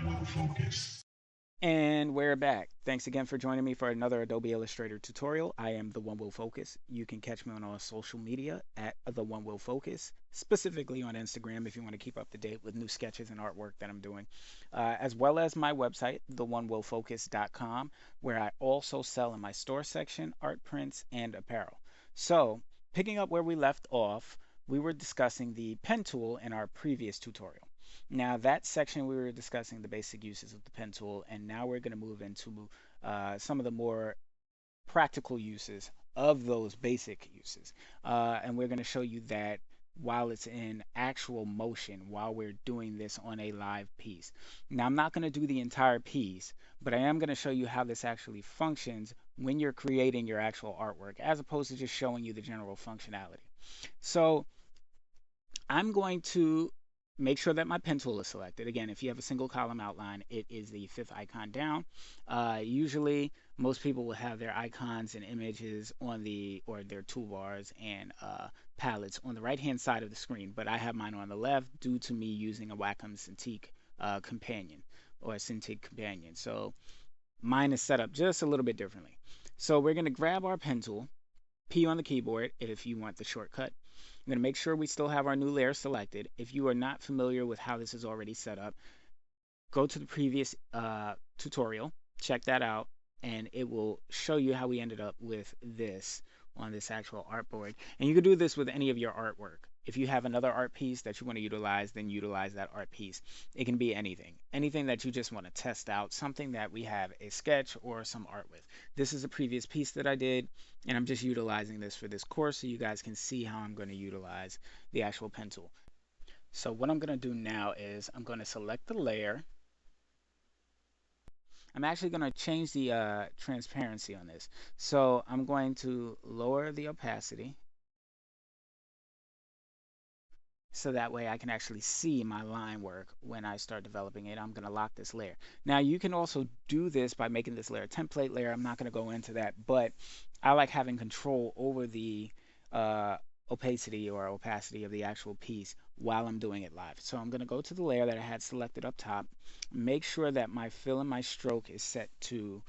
one will focus. And we're back. Thanks again for joining me for another Adobe Illustrator tutorial. I am the One Will Focus. You can catch me on all social media at the One Will Focus, specifically on Instagram if you want to keep up to date with new sketches and artwork that I'm doing, as well as my website, theonewillfocus.com, where I also sell in my store section art prints and apparel. So, picking up where we left off, we were discussing the pen tool in our previous tutorial. Now, that section we were discussing the basic uses of the pen tool, and now we're going to move into some of the more practical uses of those basic uses. And we're going to show you that while it's in actual motion, while we're doing this on a live piece. Now, I'm not going to do the entire piece, but I am going to show you how this actually functions when you're creating your actual artwork, as opposed to just showing you the general functionality. So, I'm going to make sure that my pen tool is selected. Again, if you have a single column outline, it is the fifth icon down. Usually, most people will have their icons and images on or their toolbars and palettes on the right-hand side of the screen, but I have mine on the left due to me using a Wacom Cintiq companion or a Cintiq companion. So mine is set up just a little bit differently. So we're going to grab our pen tool, P on the keyboard if you want the shortcut. I'm going to make sure we still have our new layer selected. If you are not familiar with how this is already set up, go to the previous tutorial, check that out, and it will show you how we ended up with this on this actual artboard. And you can do this with any of your artwork. If you have another art piece that you want to utilize, then utilize that art piece. It can be anything. Anything that you just want to test out, something that we have a sketch or some art with. This is a previous piece that I did, and I'm just utilizing this for this course so you guys can see how I'm going to utilize the actual pen tool. So what I'm going to do now is I'm going to select the layer. I'm actually going to change the transparency on this. So I'm going to lower the opacity so that way I can actually see my line work when I start developing it. I'm going to lock this layer. Now you can also do this by making this layer a template layer. I'm not going to go into that, but I like having control over the uh, opacity or opacity of the actual piece while I'm doing it live. So I'm going to go to the layer that I had selected up top, make sure that my fill and my stroke is set to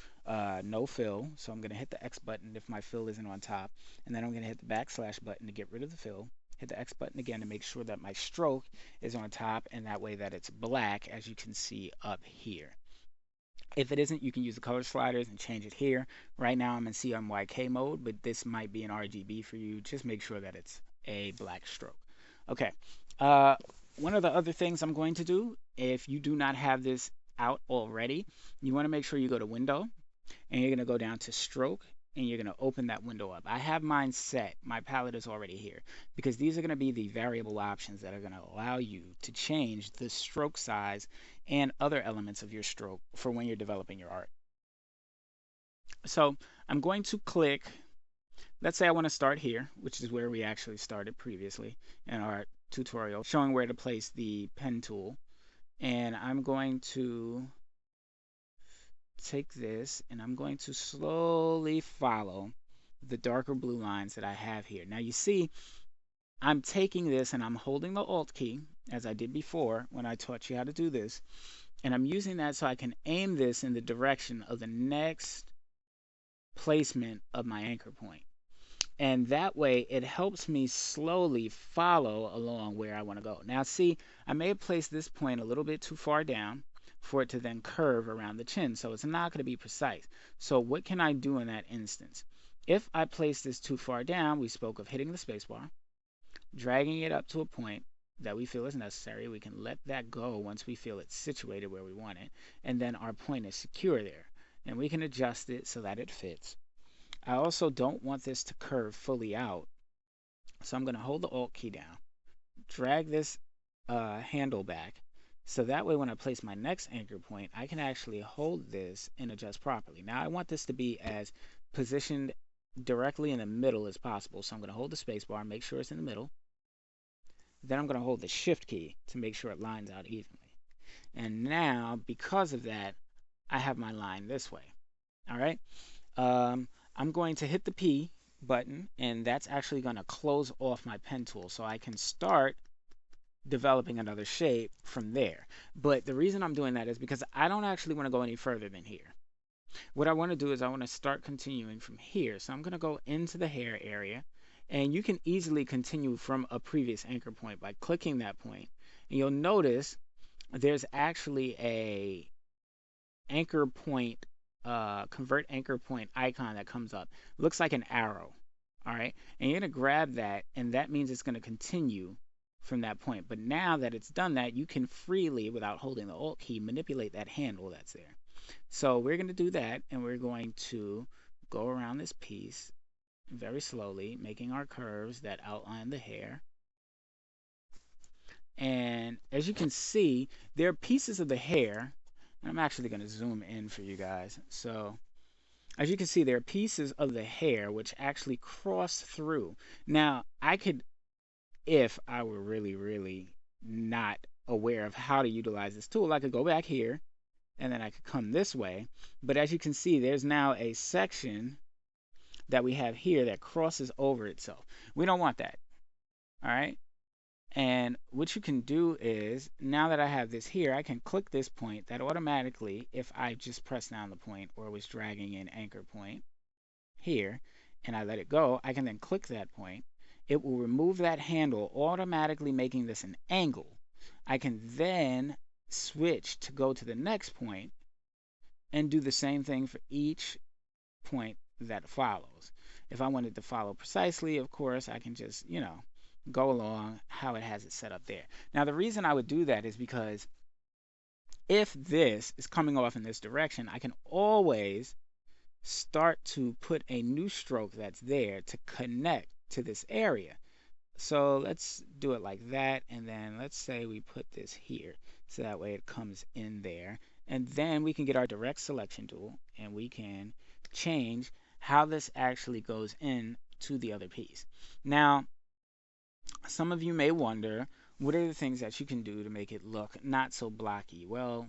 no fill. So I'm going to hit the X button if my fill isn't on top, and then I'm going to hit the backslash button to get rid of the fill. Hit the X button again to make sure that my stroke is on top, and that way that it's black, as you can see up here. If it isn't, you can use the color sliders and change it here. Right now I'm in CMYK mode, but this might be an RGB for you. Just make sure that it's a black stroke. Okay. Uh, One of the other things I'm going to do, if you do not have this out already, you want to make sure you go to Window, and you're going to go down to Stroke, and you're going to open that window up. I have mine set. My palette is already here because these are going to be the variable options that are going to allow you to change the stroke size and other elements of your stroke for when you're developing your art. So I'm going to click, let's say I want to start here, which is where we actually started previously in our tutorial, showing where to place the pen tool. And I'm going to take this and I'm going to slowly follow the darker blue lines that I have here. Now you see, I'm taking this and I'm holding the Alt key, as I did before when I taught you how to do this, and I'm using that so I can aim this in the direction of the next placement of my anchor point. And that way it helps me slowly follow along where I want to go. Now see, I may have placed this point a little bit too far down for it to then curve around the chin, so it's not going to be precise. So what can I do in that instance? If I place this too far down, we spoke of hitting the spacebar, dragging it up to a point that we feel is necessary. We can let that go once we feel it's situated where we want it, and then our point is secure there. And we can adjust it so that it fits. I also don't want this to curve fully out, so I'm going to hold the Alt key down, drag this handle back, so that way when I place my next anchor point, I can actually hold this and adjust properly. Now I want this to be as positioned directly in the middle as possible, so I'm going to hold the space bar, make sure it's in the middle. Then I'm going to hold the Shift key to make sure it lines out evenly. And now, because of that, I have my line this way. All right. I'm going to hit the P button, and that's actually going to close off my pen tool. So I can start developing another shape from there. But the reason I'm doing that is because I don't actually want to go any further than here. What I want to do is I want to start continuing from here. So I'm going to go into the hair area, and you can easily continue from a previous anchor point by clicking that point. And you'll notice there's actually a anchor point, convert anchor point icon that comes up. It looks like an arrow. All right. And you're going to grab that, and that means it's going to continue from that point. But now that it's done that, you can freely, without holding the Alt key, manipulate that handle that's there. So we're going to do that, and we're going to go around this piece very slowly, making our curves that outline the hair. And as you can see, there are pieces of the hair. I'm actually going to zoom in for you guys. So as you can see, there are pieces of the hair which actually cross through. Now, I could, if I were really, really not aware of how to utilize this tool, I could go back here and then I could come this way. But as you can see, there's now a section that we have here that crosses over itself. We don't want that. All right. And what you can do is, now that I have this here, I can click this point that automatically, if I just press down the point or was dragging an anchor point here and I let it go, I can then click that point. It will remove that handle, automatically making this an angle. I can then switch to go to the next point and do the same thing for each point that follows. If I wanted to follow precisely, of course, I can just, go along how it has it set up there. Now, the reason I would do that is because if this is coming off in this direction, I can always start to put a new stroke that's there to connect to this area. So let's do it like that, and then let's say we put this here, so that way it comes in there. And then we can get our direct selection tool, and we can change how this actually goes in to the other piece. Now, some of you may wonder, what are the things that you can do to make it look not so blocky? Well,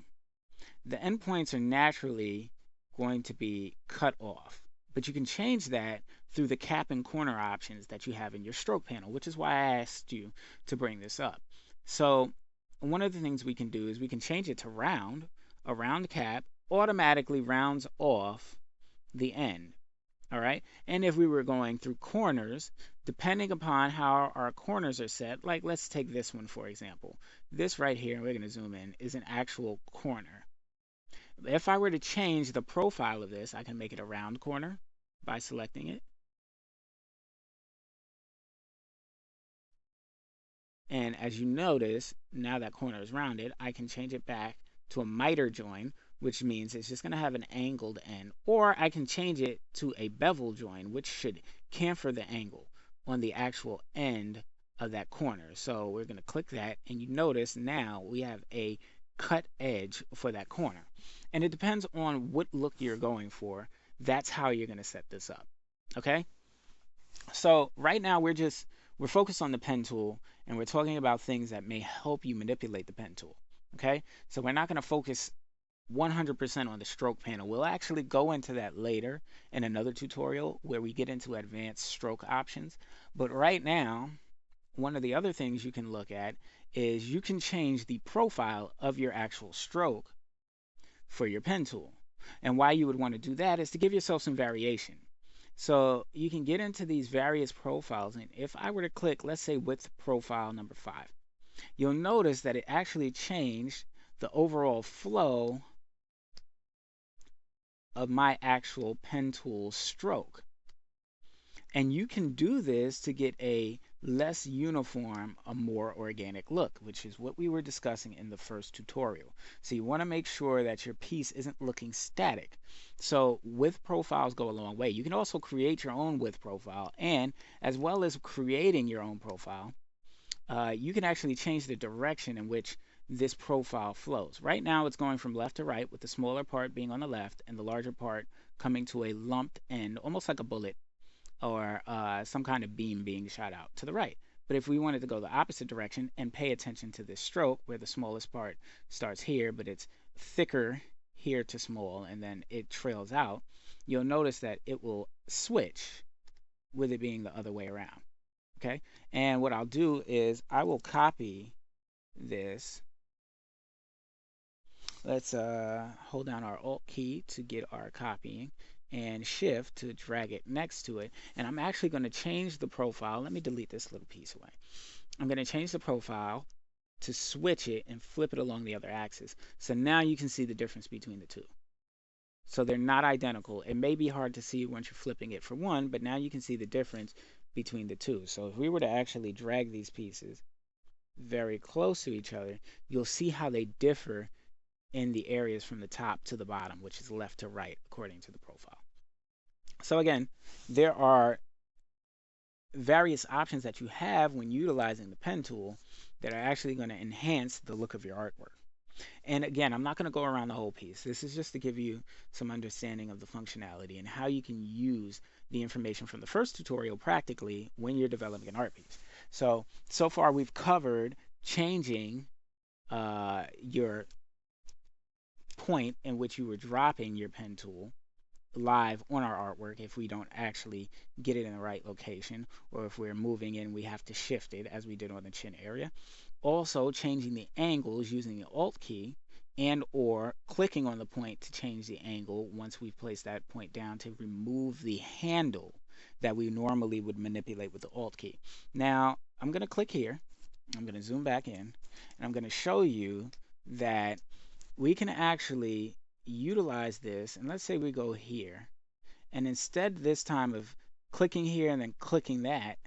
the endpoints are naturally going to be cut off, but you can change that through the cap and corner options that you have in your stroke panel, which is why I asked you to bring this up. So one of the things we can do is we can change it to round. A round cap automatically rounds off the end. All right. And if we were going through corners, depending upon how our corners are set, like let's take this one, for example. This right here, we're going to zoom in, is an actual corner. If I were to change the profile of this, I can make it a round corner by selecting it. And as you notice, now that corner is rounded, I can change it back to a miter join, which means it's just going to have an angled end. Or I can change it to a bevel join, which should chamfer the angle on the actual end of that corner. So we're going to click that, and you notice now we have a cut edge for that corner. And it depends on what look you're going for. That's how you're going to set this up. Okay? So right now we're focused on the pen tool, and we're talking about things that may help you manipulate the pen tool. Okay? So we're not going to focus 100% on the stroke panel. We'll actually go into that later in another tutorial where we get into advanced stroke options. But right now, one of the other things you can look at is you can change the profile of your actual stroke for your pen tool. And why you would want to do that is to give yourself some variation. So you can get into these various profiles, and if I were to click, let's say width profile number 5, you'll notice that it actually changed the overall flow of my actual pen tool stroke. And you can do this to get a less uniform, a more organic look, which is what we were discussing in the first tutorial. So you want to make sure that your piece isn't looking static. So width profiles go a long way. You can also create your own width profile, and as well as creating your own profile, you can actually change the direction in which this profile flows. Right now it's going from left to right, with the smaller part being on the left and the larger part coming to a lumped end, almost like a bullet or some kind of beam being shot out to the right. But if we wanted to go the opposite direction and pay attention to this stroke, where the smallest part starts here, but it's thicker here to small, and then it trails out, you'll notice that it will switch with it being the other way around. Okay? And what I'll do is I will copy this. Let's hold down our Alt key to get our copying and Shift to drag it next to it. And I'm actually going to change the profile. Let me delete this little piece away. I'm going to change the profile to switch it and flip it along the other axis. So now you can see the difference between the two. So they're not identical. It may be hard to see once you're flipping it for one, but now you can see the difference between the two. So if we were to actually drag these pieces very close to each other, you'll see how they differ in the areas from the top to the bottom, which is left to right according to the profile. So again, there are various options that you have when utilizing the pen tool that are actually going to enhance the look of your artwork. And again, I'm not going to go around the whole piece. This is just to give you some understanding of the functionality and how you can use the information from the first tutorial practically when you're developing an art piece. So far we've covered changing your point in which you were dropping your pen tool live on our artwork if we don't actually get it in the right location, or if we're moving in we have to shift it as we did on the chin area. Also changing the angles using the Alt key and or clicking on the point to change the angle once we've placed that point down to remove the handle that we normally would manipulate with the Alt key. Now I'm going to click here, I'm going to zoom back in, and I'm going to show you that we can actually utilize this. And let's say we go here, and instead this time of clicking here and then clicking that,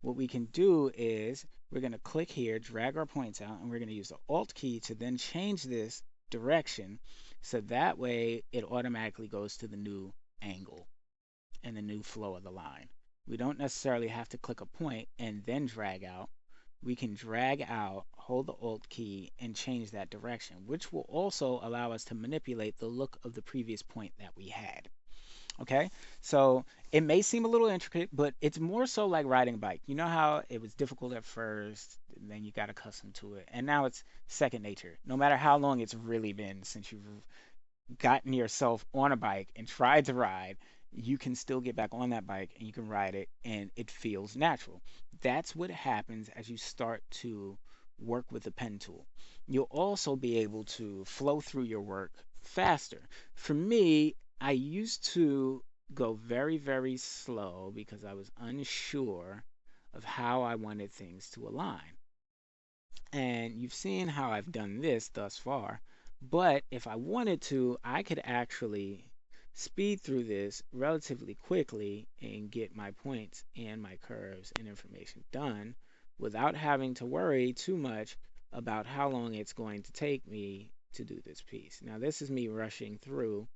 what we can do is we're going to click here, drag our points out, and we're going to use the Alt key to then change this direction, so that way it automatically goes to the new angle and the new flow of the line. We don't necessarily have to click a point and then drag out. We can drag out, hold the Alt key, and change that direction, which will also allow us to manipulate the look of the previous point that we had. Okay, so it may seem a little intricate, but it's more so like riding a bike. You know how it was difficult at first, and then you got accustomed to it, and now it's second nature. No matter how long it's really been since you've gotten yourself on a bike and tried to ride, you can still get back on that bike and you can ride it and it feels natural. That's what happens as you start to work with the pen tool. You'll also be able to flow through your work faster. For me, I used to go very, very slow because I was unsure of how I wanted things to align. And you've seen how I've done this thus far. But if I wanted to, I could actually speed through this relatively quickly and get my points and my curves and information done without having to worry too much about how long it's going to take me to do this piece. Now, this is me rushing through,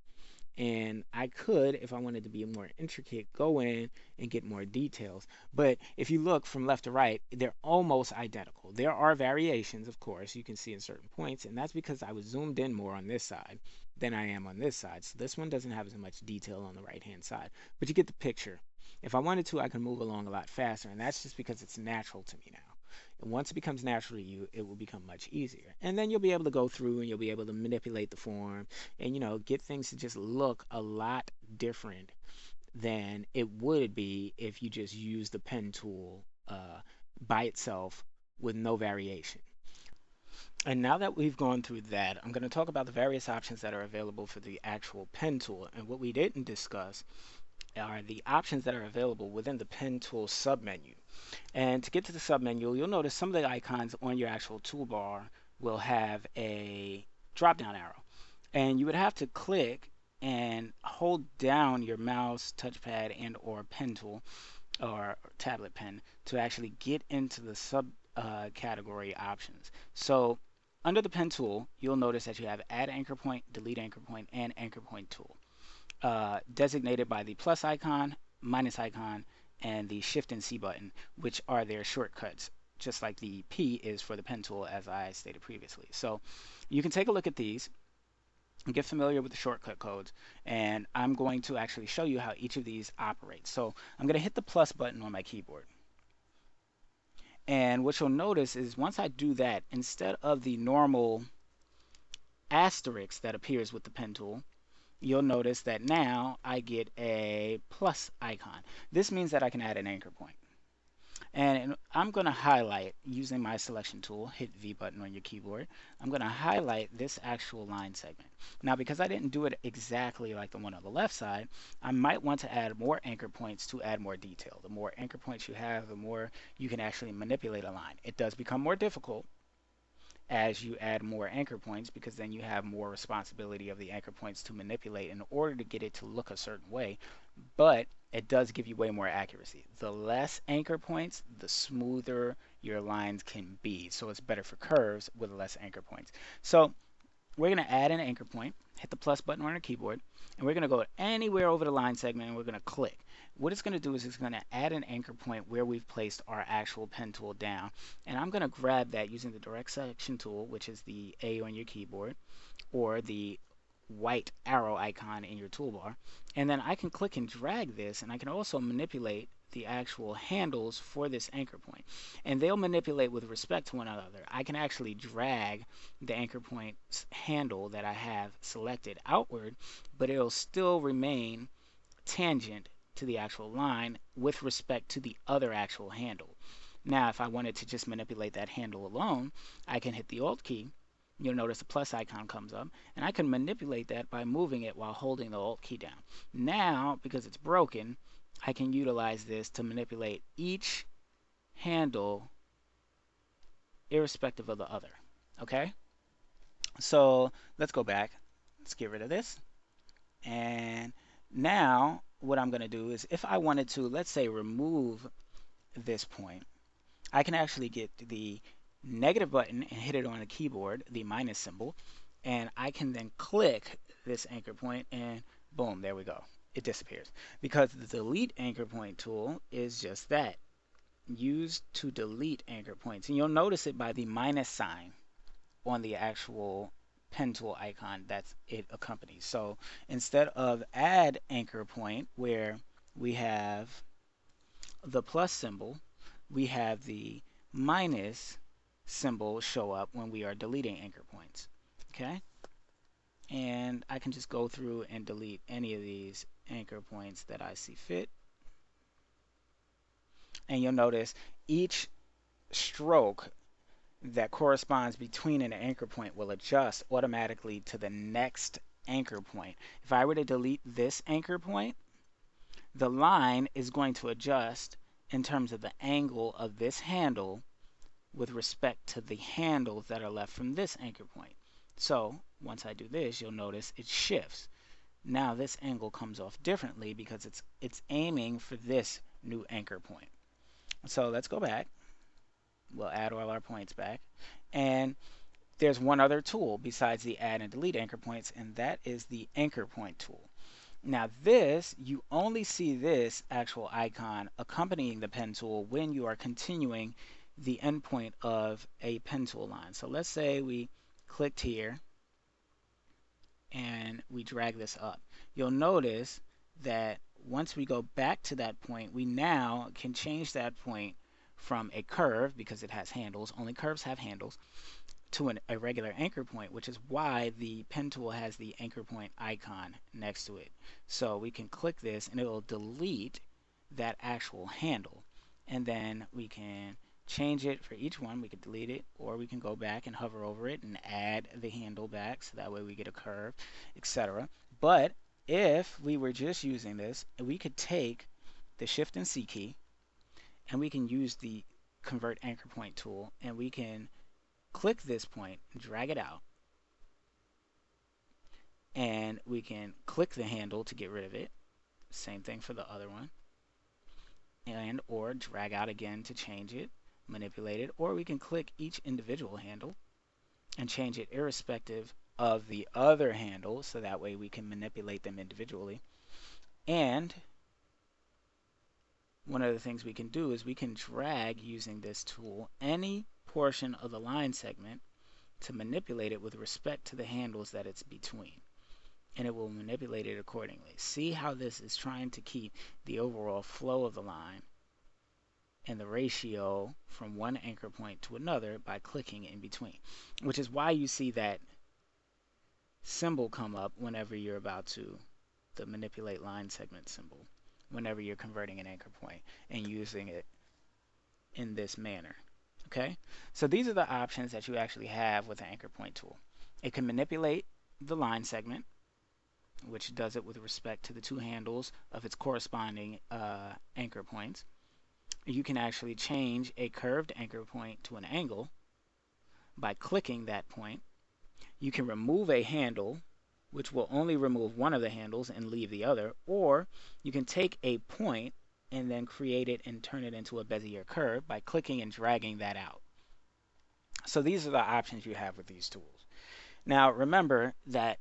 and I could, if I wanted to be more intricate, go in and get more details. But if you look from left to right, they're almost identical. There are variations, of course, you can see in certain points, and that's because I was zoomed in more on this side than I am on this side. So this one doesn't have as much detail on the right-hand side, but you get the picture. If I wanted to, I could move along a lot faster, and that's just because it's natural to me now. And once it becomes natural to you, it will become much easier. And then you'll be able to go through and you'll be able to manipulate the form and, get things to just look a lot different than it would be if you just use the pen tool by itself with no variation. And now that we've gone through that, I'm going to talk about the various options that are available for the actual pen tool. And what we didn't discuss are the options that are available within the pen tool submenu. And to get to the submenu, you'll notice some of the icons on your actual toolbar will have a drop down arrow. And you would have to click and hold down your mouse, touchpad, and or pen tool or tablet pen to actually get into the sub category options. So under the pen tool, you'll notice that you have add anchor point, delete anchor point, and anchor point tool, designated by the plus icon, minus icon, and the Shift and C button, which are their shortcuts, just like the P is for the pen tool, as I stated previously. So you can take a look at these and get familiar with the shortcut codes, and I'm going to actually show you how each of these operates. So I'm going to hit the plus button on my keyboard. And what you'll notice is once I do that, instead of the normal asterisk that appears with the pen tool, you'll notice that now I get a plus icon. This means that I can add an anchor point. And I'm going to highlight using my selection tool, hit V button on your keyboard. I'm going to highlight this actual line segment. Now, because I didn't do it exactly like the one on the left side, I might want to add more anchor points to add more detail. The more anchor points you have, the more you can actually manipulate a line. It does become more difficult as you add more anchor points, because then you have more responsibility of the anchor points to manipulate in order to get it to look a certain way. But it does give you way more accuracy. The less anchor points, the smoother your lines can be. So it's better for curves with less anchor points. So we're going to add an anchor point, hit the plus button on our keyboard, and we're going to go anywhere over the line segment and we're going to click. What it's going to do is it's going to add an anchor point where we've placed our actual pen tool down. And I'm going to grab that using the direct selection tool, which is the A on your keyboard, or the white arrow icon in your toolbar. And then I can click and drag this, and I can also manipulate the actual handles for this anchor point. And they'll manipulate with respect to one another. I can actually drag the anchor point's handle that I have selected outward, but it'll still remain tangent to the actual line with respect to the other actual handle. Now, if I wanted to just manipulate that handle alone, I can hit the Alt key. You'll notice the plus icon comes up, and I can manipulate that by moving it while holding the Alt key down. Now, because it's broken, I can utilize this to manipulate each handle irrespective of the other. Okay? So let's go back. Let's get rid of this. And now what I'm going to do is, if I wanted to, let's say, remove this point, I can actually get the negative button and hit it on the keyboard, the minus symbol, and I can then click this anchor point and boom, there we go. It disappears. Because the delete anchor point tool is just that, used to delete anchor points. And you'll notice it by the minus sign on the actual pen tool icon that it accompanies. So instead of add anchor point, where we have the plus symbol, we have the minus symbol show up when we are deleting anchor points. Okay? And I can just go through and delete any of these anchor points that I see fit. And you'll notice each stroke that corresponds between an anchor point will adjust automatically to the next anchor point. If I were to delete this anchor point, the line is going to adjust in terms of the angle of this handle with respect to the handles that are left from this anchor point. So once I do this, you'll notice it shifts. Now this angle comes off differently because it's aiming for this new anchor point. So let's go back. We'll add all our points back. And there's one other tool besides the add and delete anchor points, and that is the anchor point tool. Now this, you only see this actual icon accompanying the pen tool when you are continuing the endpoint of a pen tool line. So let's say we clicked here and we drag this up. You'll notice that once we go back to that point, we now can change that point from a curve, because it has handles, only curves have handles, to a regular anchor point, which is why the pen tool has the anchor point icon next to it. So we can click this and it will delete that actual handle. And then we can change it for each one. We could delete it, or we can go back and hover over it and add the handle back, so that way we get a curve, etc. But if we were just using this, we could take the Shift and C key, and we can use the Convert Anchor Point tool, and we can click this point, drag it out, and we can click the handle to get rid of it. Same thing for the other one. And or drag out again to change it, manipulate it, or we can click each individual handle and change it irrespective of the other handle, so that way we can manipulate them individually. And one of the things we can do is we can drag, using this tool, any portion of the line segment to manipulate it with respect to the handles that it's between, and it will manipulate it accordingly. See how this is trying to keep the overall flow of the line and the ratio from one anchor point to another by clicking in between, which is why you see that symbol come up whenever you're about to, the manipulate line segment symbol, whenever you're converting an anchor point and using it in this manner. Okay, so these are the options that you actually have with the anchor point tool. It can manipulate the line segment, which does it with respect to the two handles of its corresponding anchor points. You can actually change a curved anchor point to an angle by clicking that point. You can remove a handle, which will only remove one of the handles and leave the other, or you can take a point and then create it and turn it into a Bezier curve by clicking and dragging that out. So these are the options you have with these tools. Now remember that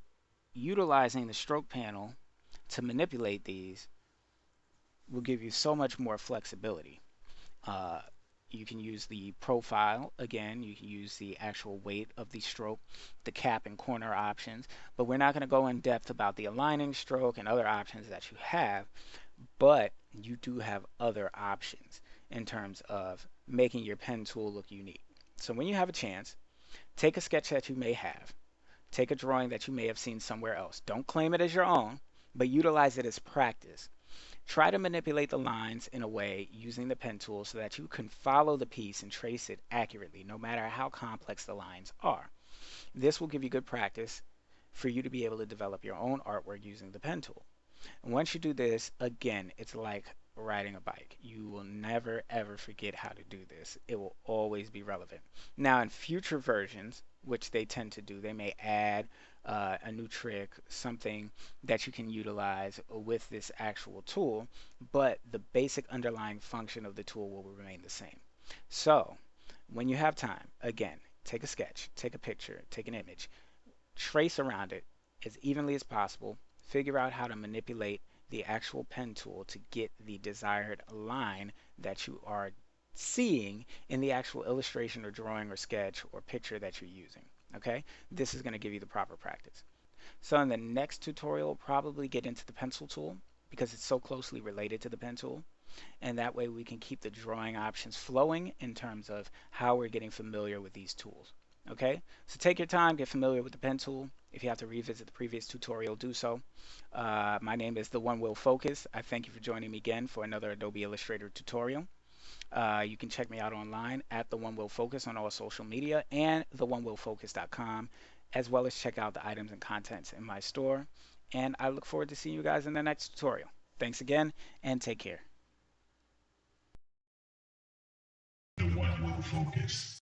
utilizing the stroke panel to manipulate these will give you so much more flexibility. Uh, you can use the profile again, you can use the actual weight of the stroke, the cap and corner options, but we're not going to go in depth about the aligning stroke and other options that you have, but you do have other options in terms of making your pen tool look unique. So when you have a chance, take a sketch that you may have, take a drawing that you may have seen somewhere else. Don't claim it as your own, but utilize it as practice. Try to manipulate the lines in a way using the pen tool so that you can follow the piece and trace it accurately, no matter how complex the lines are. This will give you good practice for you to be able to develop your own artwork using the pen tool. And once you do this, again, it's like riding a bike. You will never ever forget how to do this. It will always be relevant. Now, in future versions, which they tend to do, they may add a new trick, something that you can utilize with this actual tool, but the basic underlying function of the tool will remain the same. So, when you have time, again, take a sketch, take a picture, take an image, trace around it as evenly as possible, figure out how to manipulate the actual pen tool to get the desired line that you are seeing in the actual illustration or drawing or sketch or picture that you're using. Okay, this is going to give you the proper practice. So in the next tutorial, we'll probably get into the pencil tool because it's so closely related to the pen tool, and that way we can keep the drawing options flowing in terms of how we're getting familiar with these tools. Okay, so take your time, get familiar with the pen tool. If you have to revisit the previous tutorial, do so. My name is The One Will Focus. I thank you for joining me again for another Adobe Illustrator tutorial. You can check me out online at The One Will Focus on all social media and theonewillfocus.com, as well as check out the items and contents in my store. And I look forward to seeing you guys in the next tutorial. Thanks again, and take care. The One Will Focus.